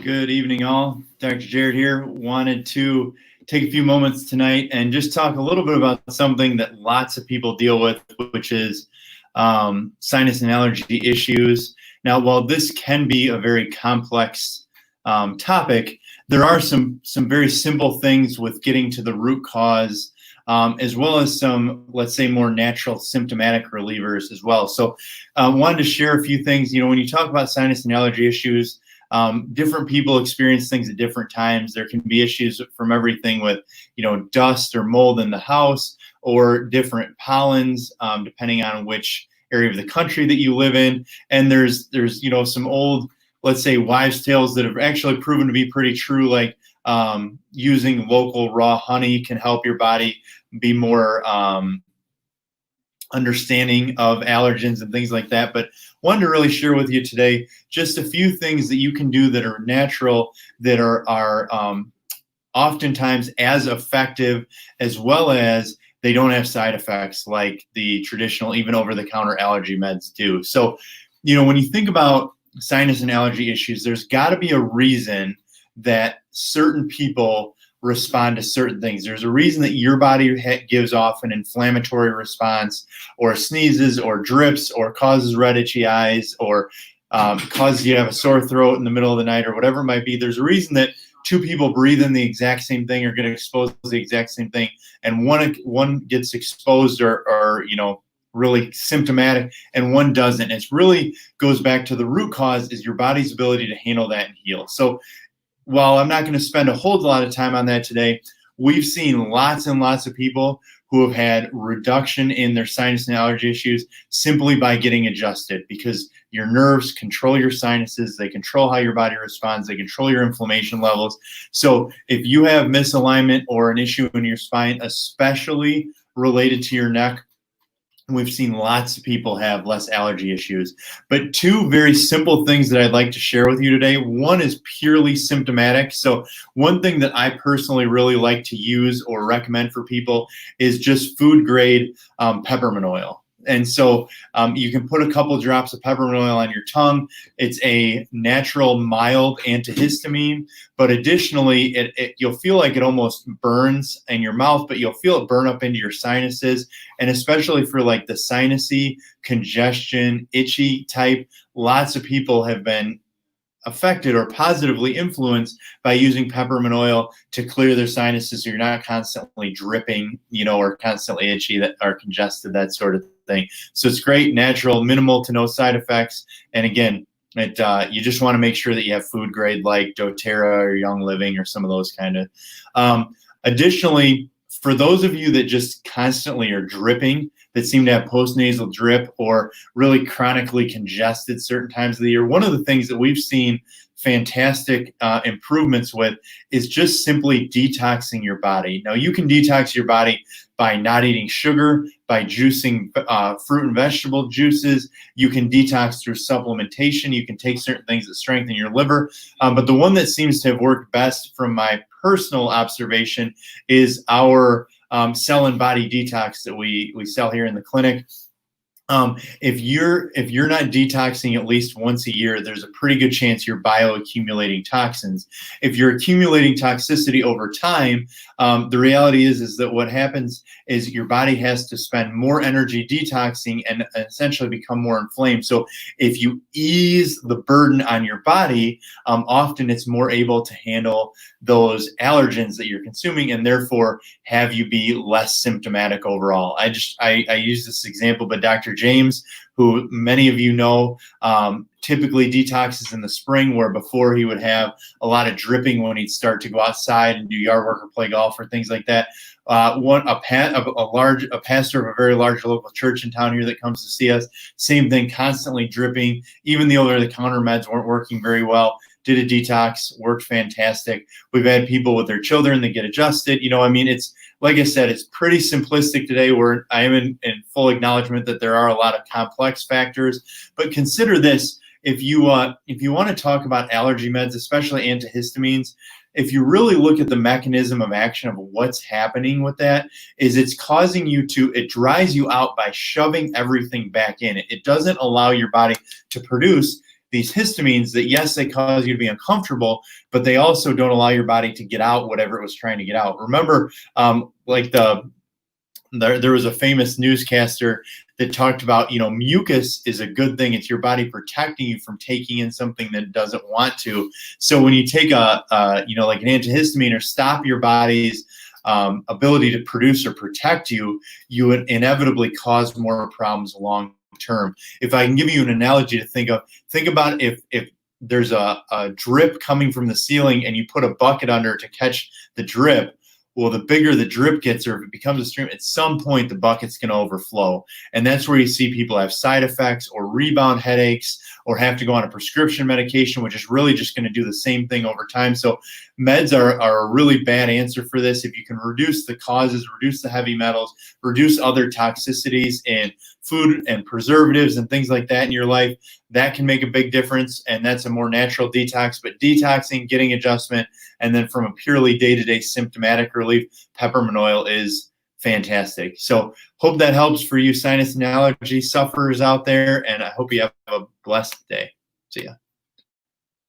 Good evening, all. Dr. Jared here. Wanted to take a few moments tonight and just talk a little bit about something that lots of people deal with, which is sinus and allergy issues. Now, while this can be a very complex topic, there are some very simple things with getting to the root cause, as well as some, let's say, more natural symptomatic relievers as well. So wanted to share a few things. When you talk about sinus and allergy issues, different people experience things at different times. There can be issues from everything with, dust or mold in the house, or different pollens, depending on which area of the country that you live in. And there's some old, let's say, wives' tales that have actually proven to be pretty true, like using local raw honey can help your body be more understanding of allergens and things like that. But wanted to really share with you today just a few things that you can do that are natural, that are oftentimes as effective, as well as they don't have side effects like the traditional, even over-the-counter allergy meds do. So, when you think about sinus and allergy issues, there's got to be a reason that certain people respond to certain things. There's a reason that your body gives off an inflammatory response, or sneezes, or drips, or causes red itchy eyes, or causes you to have a sore throat in the middle of the night, or whatever it might be. There's a reason that two people breathe in the exact same thing or get exposed to the exact same thing, and one gets exposed or really symptomatic, and one doesn't. It really goes back to the root cause is your body's ability to handle that and heal. So while I'm not going to spend a whole lot of time on that today, we've seen lots and lots of people who have had reduction in their sinus and allergy issues simply by getting adjusted, because your nerves control your sinuses, they control how your body responds, they control your inflammation levels. So if you have misalignment or an issue in your spine, especially related to your neck, we've seen lots of people have less allergy issues. But two very simple things that I'd like to share with you today. One is purely symptomatic. So one thing that I personally really like to use or recommend for people is just food grade peppermint oil. And so you can put a couple drops of peppermint oil on your tongue. It's a natural, mild antihistamine, but additionally, you'll feel like it almost burns in your mouth, but you'll feel it burn up into your sinuses. And especially for like the sinusy, congestion, itchy type, lots of people have been affected or positively influenced by using peppermint oil to clear their sinuses, so you're not constantly dripping, or constantly itchy or congested, that sort of thing. So it's great, natural, minimal to no side effects. And again, you just want to make sure that you have food grade like doTERRA or Young Living or some of those kind of. Additionally, for those of you that just constantly are dripping, that seem to have postnasal drip or really chronically congested certain times of the year, one of the things that we've seen fantastic improvements with is just simply detoxing your body. Now, you can detox your body by not eating sugar, by juicing fruit and vegetable juices. You can detox through supplementation. You can take certain things that strengthen your liver. But the one that seems to have worked best from my personal observation is our cell and body detox that we sell here in the clinic. If you're not detoxing at least once a year, there's a pretty good chance you're bioaccumulating toxins. If you're accumulating toxicity over time, the reality is that what happens is your body has to spend more energy detoxing and essentially become more inflamed. So if you ease the burden on your body, often it's more able to handle those allergens that you're consuming, and therefore have you be less symptomatic overall. I use this example, but Dr. James, who many of you know, typically detoxes in the spring, where before he would have a lot of dripping when he'd start to go outside and do yard work or play golf or things like that. A pastor of a very large local church in town here that comes to see us, same thing, constantly dripping. Even the over-the-counter meds weren't working very well. Did a detox, worked fantastic. We've had people with their children that get adjusted. It's like I said, it's pretty simplistic today, where I am in full acknowledgement that there are a lot of complex factors. But consider this: if you want to talk about allergy meds, especially antihistamines, if you really look at the mechanism of action of what's happening with that, is it's causing you to, it dries you out by shoving everything back in. It doesn't allow your body to produce these histamines that, yes, they cause you to be uncomfortable, but they also don't allow your body to get out whatever it was trying to get out. Remember, like there was a famous newscaster that talked about, mucus is a good thing. It's your body protecting you from taking in something that it doesn't want to. So when you take like an antihistamine or stop your body's ability to produce or protect you, you would inevitably cause more problems long term. If I can give you an analogy to think about if there's a drip coming from the ceiling and you put a bucket under to catch the drip. Well, the bigger the drip gets, or if it becomes a stream, at some point the bucket's going to overflow. And that's where you see people have side effects or rebound headaches or have to go on a prescription medication, which is really just going to do the same thing over time. So meds are a really bad answer for this. If you can reduce the causes, reduce the heavy metals, reduce other toxicities in food and preservatives and things like that in your life, that can make a big difference. And that's a more natural detox. But detoxing, getting adjustment, and then from a purely day-to-day symptomatic relief, peppermint oil is fantastic. So hope that helps for you sinus and allergy sufferers out there. And I hope you have a blessed day. See ya.